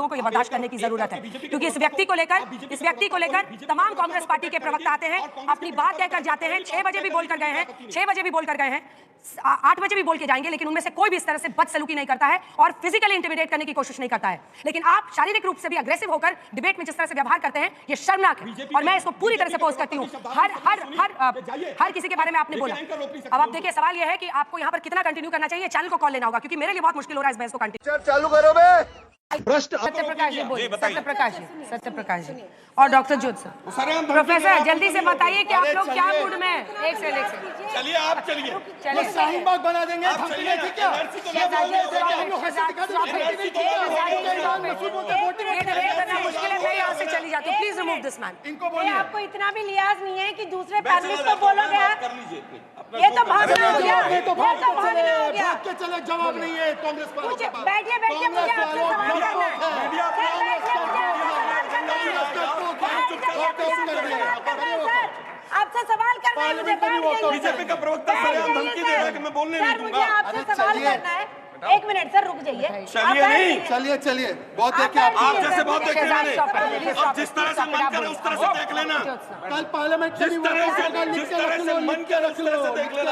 लोगों को ये बर्दाश्त करने की जरूरत है, क्योंकि इस व्यक्ति को लेकर तमाम कांग्रेस पार्टी के प्रवक्ता आते हैं, अपनी बात कहकर जाते हैं। 6 बजे भी बोलकर गए हैं, 6 बजे भी बोलकर गए हैं, 8 बजे भी बोल के जाएंगे, लेकिन उनमें से कोई भी इस तरह से बदसलूकी नहीं करता है और फिजिकली इंटिमिडेट करने की कोशिश नहीं करता है। लेकिन आप शारीरिक रूप से भी अग्रेसिव होकर डिबेट में जिस तरह से व्यवहार करते हैं, ये शर्मनाक है और मैं इसको पूरी तरह से अपोज करती हूं। हर किसी के बारे में आपने बोला। अब आप देखिए, सवाल यह है कि आपको यहां पर कितना कंटिन्यू करना चाहिए, चैनल को कॉल लेना होगा, क्योंकि मेरे लिए बहुत मुश्किल हो रहा है इस बहस को कंटिन्यू। चालू करो बे। सत्यप्रकाश जी बोलिए, सत्यप्रकाश जी और डॉक्टर ज्योत्सना। प्रोफेसर जल्दी से बताइए कि आप लोग क्या मूड में हैं? एक से चलिए आप चलिए शाहीन बाग बना देंगे। चली जाती हूँ, प्लीज रिमूव दिस मैन। इनको बोलिए, आपको इतना भी लिहाज नहीं है कि दूसरे पैनलिस्ट को बोलोगे आप। ये तो भागना हो गया, ये तो भागना हो गया। भाग के चले, जवाब नहीं है कांग्रेस पार्टी के पास। बैठिए मुझे आपसे सवाल करना है। आपसे सवाल करना है मुझे। बीजेपी का प्रवक्ता सरेआम धमकी दे रहा है कि मैं बोलने नहीं दूंगा। मुझे आपसे सवाल करना है। एक मिनट सर, रुक जाइए। चलिए नहीं, चलिए बहुत देखे आप जैसे बहुत देखे मैंने। अब जिस तरह से मन करे उस तरह से देख लेना। कल पार्लियामेंट जिस तरह से मन करे उस तरह से देख लेना,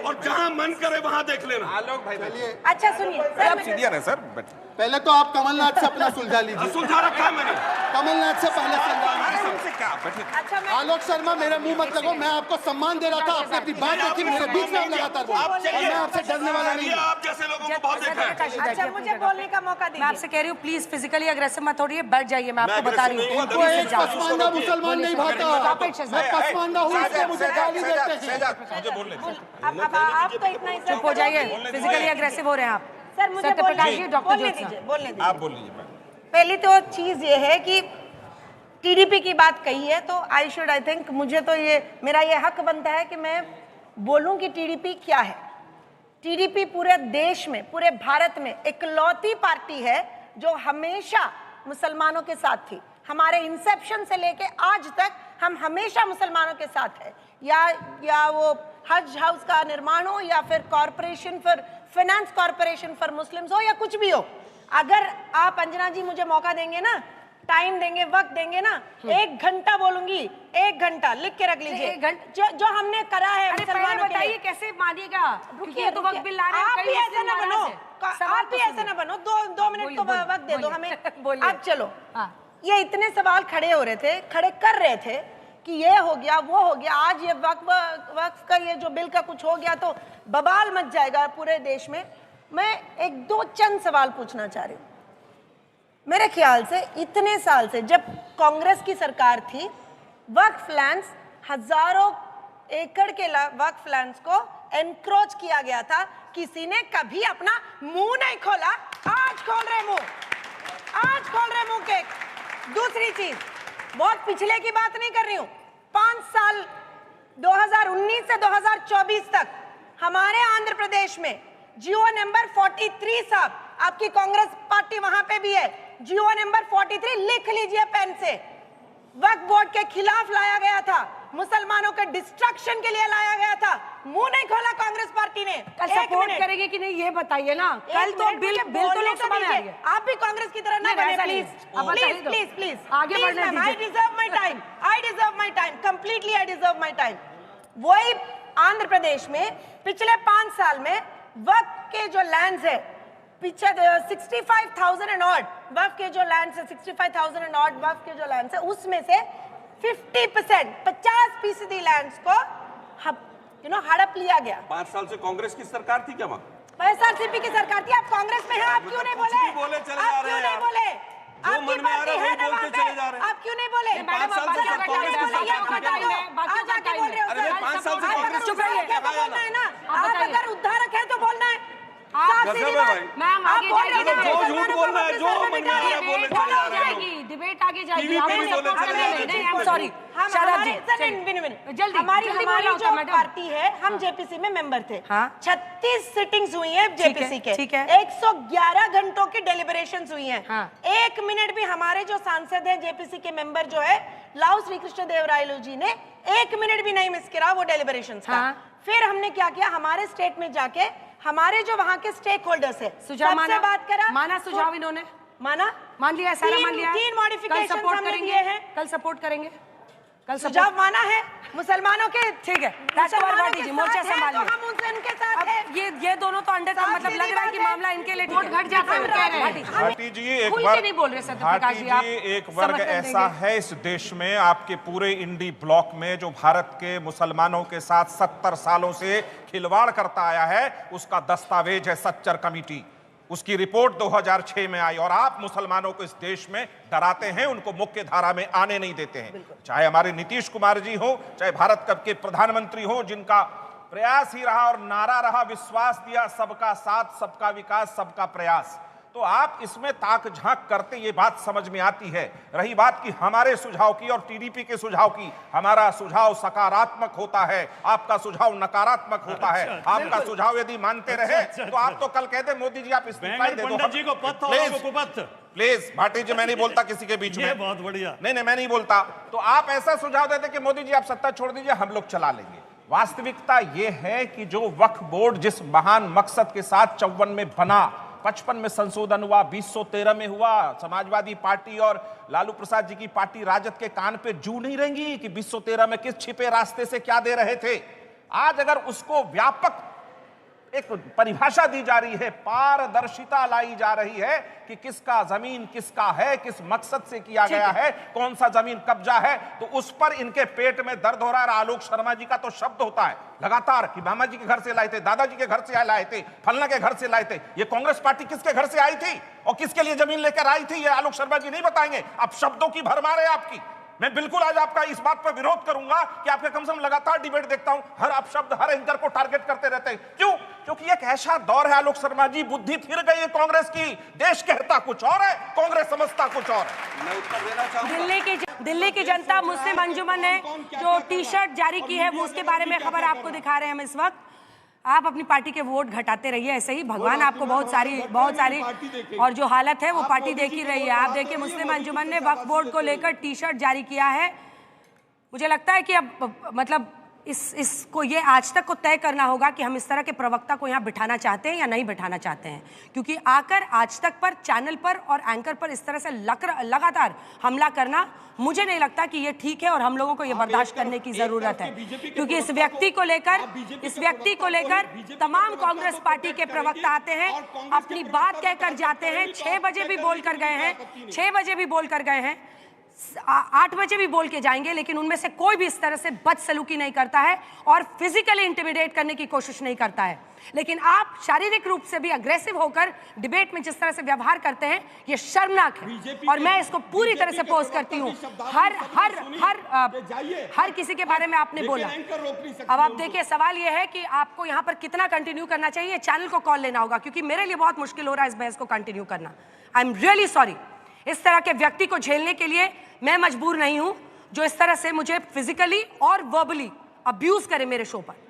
और जहाँ मन करे वहाँ देख लेना। आलोक भाई अच्छा सुनिए सर, पहले तो आप कमलनाथ से अपना सुलझा लीजिए। सुलझा रखा है मैंने कमलनाथ से पहले सुलझा लीजिए। अच्छा आलोक शर्मा, मेरा मुंह मत लगो, मैं आपको सम्मान दे रहा था। आपने अपनी बात रखी, मेरे बीच में आप लगातार बोल। मैं आपसे डरने वाला नहीं हूं। आप जैसे लोगों को बहुत देखा है। अच्छा मुझे बोलने का मौका दीजिए। मैं आपसे कह रही हूँ, प्लीज फिजिकली अग्रेसिव मत होइए, बैठ जाइए। मैं आपको बता रही हूँ, इनको एक पसमानदा मुसलमान नहीं भाता। मैं पसमानदा हूँ, इसलिए मुझे गाली देते हैं। अब आप तो इतना चुप हो जाइए, फिजिकली अग्रेसिव हो रहे हैं आप। सर मुझे सत्यप्रकाश जी, डॉक्टर ज्योत्सना। बोलने दीजिए। आप बोल लीजिए। पहली तो चीज ये है कि टीडीपी की बात कही है, तो आई थिंक मुझे तो मेरा ये हक बनता है कि मैं बोलूं कि टीडीपी क्या है। टीडीपी पूरे देश में, पूरे भारत में इकलौती पार्टी है जो हमेशा मुसलमानों के साथ थी। हमारे इंसेप्शन से लेके आज तक हम हमेशा मुसलमानों के साथ है। या वो हज हाउस का निर्माण हो, या फिर corporation for finance corporation for Muslims हो, या कुछ भी हो। अगर आप अंजना जी मुझे मौका देंगे ना, टाइम देंगे, वक्त देंगे ना, 1 घंटा बोलूंगी। 1 घंटा लिख के रख लीजिए। जो हमने करा है मुसलमानों के लिए। कैसे मानिएगा? रुकिए, तो वक्त बिल ला रहे हैं, आप भी कई ऐसे ना बनो, आप भी तो ऐसे ना बनो। 2 मिनट तो वक्त दे दो हमें। अब चलो, हाँ। ये इतने सवाल खड़े हो रहे थे, खड़े कर रहे थे कि ये हो गया, वो हो गया। आज ये वक्फ का ये जो बिल का कुछ हो गया तो बवाल मच जाएगा पूरे देश में। मैं 1-2 चंद सवाल पूछना चाह रही हूँ। मेरे ख्याल से इतने साल से जब कांग्रेस की सरकार थी, वक्फ लैंड्स, हजारों एकड़ के वक्फ लैंड्स को एनक्रोच किया गया था। किसी ने कभी अपना मुंह नहीं खोला। आज खोल रहे मुंह, आज खोल रहे मुंह के। दूसरी चीज, बहुत पिछले की बात नहीं कर रही हूं, 5 साल 2019 से 2024 तक हमारे आंध्र प्रदेश में जियो नंबर 43 साहब, आपकी कांग्रेस पार्टी वहां पे भी है, जियो नंबर 43 लिख लीजिए पेन से, वक्फ बोर्ड के खिलाफ लाया गया था, मुसलमानों के डिस्ट्रक्शन के लिए लाया गया था। मुंह नहीं खोला कांग्रेस पार्टी ने। कल सपोर्ट करेंगे कि नहीं ये बताइए ना। कल तो बिल तो लोकसभा में आ गया। आप भी कांग्रेस की तरह ना बने प्लीज प्लीज आगे बढ़ने दीजिए। I deserve my time completely. I deserve my time. वही आंध्र प्रदेश में पिछले 5 साल में वक्फ के जो लैंड्स है, पीछे 65,000 एंड ऑड वक्फ के जो लैंड्स है, 65,000 एंड ऑड वक्फ के जो लैंड्स है, उसमें से 50% 50% लैंड्स को हड़प लिया गया। 5 साल से कांग्रेस की सरकार थी क्या वहाँ? एसआरसीपी की सरकार थी। आप कांग्रेस में हैं, आप क्यों नहीं बोले? आप क्यों नहीं बोले? आपकी पार्टी है ना वहाँ पे, आप क्यों नहीं बोले? मैडम, आप आप जाके बोल रहे हो सर। चुप रहिए। क्या बोलना है ना? आप अगर उद्धारक हैं तो बोलना है। मैम आगे जाएगी, जो झूठ बोलना है, जो मन में आ रहा है बोले चले जा रहे हैं। डिबेट आगे जाएगी। टीवी पे भी बोले चले जा रहे हैं। नहीं, आई एम सॉरी। जल्दी हमारी जो मैडम। पार्टी है, हम जेपीसी में मेंबर थे। हाँ। 36 सिटिंग्स हुई हैं जेपीसी के। ठीक है। 111 घंटों की डेलिब्रेशंस हुई हैं। हाँ। 1 मिनट भी हमारे जो सांसद हैं जेपीसी के मेंबर जो है लाउ श्री कृष्ण देवरायलू जी ने 1 मिनट भी नहीं मिस करा वो डेलिब्रेशंस का। फिर हमने क्या किया, हमारे स्टेट में जाके हमारे जो वहां के स्टेक होल्डर्स है सुझाव सबसे बात करा। माना सुझाव इन्होंने माना? मान लिया है, सारा मान लिया है। 3 मॉडिफिकेशंस कल सपोर्ट हमने करेंगे, किए हैं। कल सपोर्ट करेंगे, कल सुझाव माना है मुसलमानों के। ठीक है, राजकुमार भाटी जी मोर्चा तो संभालिए। हम उनसे उनके साथ हैं। अब ये दोनों तो अंडर का मतलब लग रहा है कि मामला इनके लिए वोट घट जाता है। भाटी जी एक खुल बार के नहीं बोल रहे सत्यप्रकाश जी, आप एक वर्ग समर्थन ऐसा देंगे। है इस देश में आपके पूरे इंडी ब्लॉक में जो भारत के मुसलमानों के साथ 70 सालों से खिलवाड़ करता आया है, उसका दस्तावेज है सच्चर कमेटी। उसकी रिपोर्ट 2006 में आई और आप मुसलमानों को इस देश में डराते हैं, उनको मुख्य धारा में आने नहीं देते हैं। चाहे हमारे नीतीश कुमार जी हो, चाहे भारत के प्रधानमंत्री हो, जिनका प्रयास ही रहा और नारा रहा, विश्वास दिया सबका साथ, सबका विकास, सबका प्रयास, तो आप इसमें ताक झांक करते, ये बात समझ में आती है। रही बात कि हमारे सुझाव की और टीडीपी के सुझाव की, हमारा सुझाव सकारात्मक होता है, आपका सुझाव नकारात्मक होता है। आपका सुझाव यदि मानते रहे तो आप तो कल कहते मोदी जी आप इस्तीफा ही दे दो। जी को पत्थ और आपको कुपत्थ। प्लीज भाटी जी, मैं नहीं बोलता किसी के बीच में, बहुत बढ़िया। नहीं मैं नहीं बोलता। तो आप ऐसा सुझाव देते कि मोदी जी आप सत्ता छोड़ दीजिए, हम लोग चला लेंगे। वास्तविकता यह है कि जो वक्फ बोर्ड जिस महान मकसद के साथ 54 में बना, 55 में संशोधन हुआ, 2013 में हुआ, समाजवादी पार्टी और लालू प्रसाद जी की पार्टी राजद के कान पे जू नहीं रहेंगी कि 2013 में किस छिपे रास्ते से क्या दे रहे थे। आज अगर उसको व्यापक एक परिभाषा दी जा रही है, पारदर्शिता लाई जा रही है कि किसका जमीन किसका है, किस मकसद से किया गया है, कौन सा जमीन कब्जा है, तो उस पर इनके पेट में दर्द हो रहा है। आलोक शर्मा जी का तो शब्द होता है लगातार कि मामा जी के घर से लाए थे, दादाजी के घर से लाए थे, फलना के घर से लाए थे। ये कांग्रेस पार्टी किसके घर से आई थी और किसके लिए जमीन लेकर आई थी, ये आलोक शर्मा जी नहीं बताएंगे। अब शब्दों की भरमार है आपकी। मैं बिल्कुल आज आपका इस बात पर विरोध करूंगा कि आपके कम से कम लगातार डिबेट देखता हूं, हर अपशब्द हर एंकर को टारगेट करते रहते हैं। क्यों? क्योंकि एक ऐसा दौर है आलोक शर्मा जी, बुद्धि फिर गई है कांग्रेस की। देश कहता कुछ और है, कांग्रेस समझता कुछ और है। मैं उत्तर देना चाहूंगा। दिल्ली की जनता मुस्लिम अंजुमन ने जो टी शर्ट जारी की है, वो उसके बारे में खबर आपको दिखा रहे हैं हम इस वक्त। आप अपनी पार्टी के वोट घटाते रहिए ऐसे ही, भगवान आपको बहुत सारी और जो हालत है वो पार्टी देख ही रही है। आप देखिए, मुस्लिम अंजुमन ने वक्फ बोर्ड को लेकर टी शर्ट जारी किया है। मुझे लगता है कि अब मतलब इसको ये आज तक को तय करना होगा कि हम इस तरह के प्रवक्ता को यहाँ बिठाना चाहते हैं या नहीं बिठाना चाहते हैं, क्योंकि आकर आज तक पर चैनल पर और एंकर पर इस तरह से लगातार हमला करना मुझे नहीं लगता कि ये ठीक है और हम लोगों को ये बर्दाश्त करने की जरूरत है। क्योंकि इस व्यक्ति को लेकर तमाम कांग्रेस पार्टी के प्रवक्ता आते हैं, अपनी बात कहकर जाते हैं। 6 बजे भी बोल कर गए हैं, 6 बजे भी बोल कर गए हैं, 8 बजे भी बोल के जाएंगे, लेकिन उनमें से कोई भी इस तरह से बदसलूकी नहीं करता है और फिजिकली इंटिमिडेट करने की कोशिश नहीं करता है। लेकिन आप शारीरिक रूप से भी अग्रेसिव होकर डिबेट में जिस तरह से व्यवहार करते हैं, ये शर्मनाक है और मैं इसको पूरी तरह से पोस्ट करती हूँ। हर किसी के बारे में आपने बोला। अब आप देखिए, सवाल यह है कि आपको यहाँ पर कितना कंटिन्यू करना चाहिए, चैनल को कॉल लेना होगा, क्योंकि मेरे लिए बहुत मुश्किल हो रहा है इस बहस को कंटिन्यू करना। I am really sorry. इस तरह के व्यक्ति को झेलने के लिए मैं मजबूर नहीं हूं, जो इस तरह से मुझे फिजिकली और वर्बली अब्यूज करे मेरे शो पर।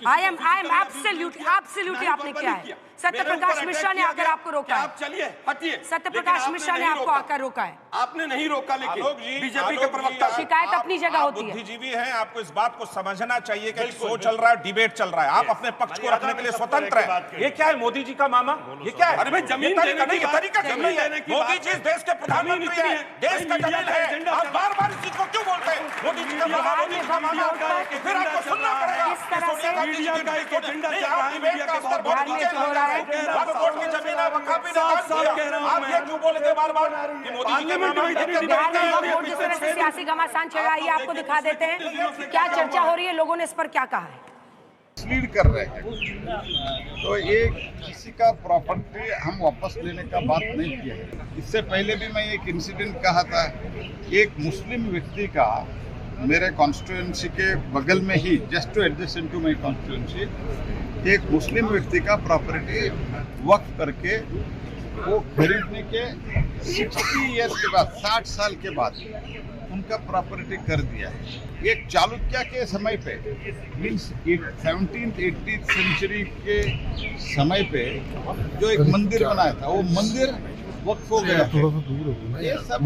आई एम एब्सोल्युटली आपने किया है। सत्यप्रकाश मिश्रा ने आकर आपको रोका है। आप चलिए, हटिए। सत्यप्रकाश मिश्रा ने आपको आकर रोका है। आपने नहीं रोका, लेकिन आलोक जी, बीजेपी के प्रवक्ता शिकायत अपनी जगह होती है। बुद्धिजीवी हैं, आपको इस बात को समझना चाहिए कि शो चल रहा है, डिबेट चल रहा है, आप अपने पक्ष को रखने के लिए स्वतंत्र है। ये क्या है, मोदी जी का मामा? ये क्या है? अरे भाई, जमीन देने की तरीका चल रही है। मोदी जी देश के प्रधानमंत्री हैं, देश का जमीन है। आप बार-बार इस चीज को क्यों बोलते हैं? मोदी जी का मामा, मोदी जी का मामा, फिर आपको सुनना पड़ेगा। इस तरह से मीडिया का एक एजेंडा चल रहा है, डिबेट का स्तर बहुत नीचे हो रहा है। की जमीन आप क्यों बोलते बार-बार कि मोदी जी के मामा? जिस तरह से सियासी घमासान चल रहा है, आपको दिखा देते हैं क्या चर्चा हो रही है, लोगों ने इस पर क्या कहा है। लीड कर रहे हैं, तो ये किसी का प्रॉपर्टी हम वापस लेने का बात नहीं किया है। इससे पहले भी मैं एक इंसिडेंट कहा था, एक मुस्लिम व्यक्ति का मेरे कॉन्स्टिट्यूएंसी के बगल में ही, just to adjacent to my constituency, एक मुस्लिम व्यक्ति का प्रॉपर्टी वक्फ करके वो खरीदने के 60 ईयर्स के बाद, 60 साल के बाद उनका प्रॉपर्टी कर दिया है। एक चालुक्य के समय पे, मीन्स 17th 18th सेंचुरी के समय पे जो एक मंदिर बनाया था, वो मंदिर वक्फ हो गया है। ये सब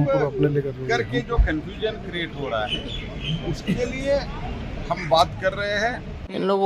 करके जो कंफ्यूजन क्रिएट हो रहा है, उसके लिए हम बात कर रहे हैं। इन लोगों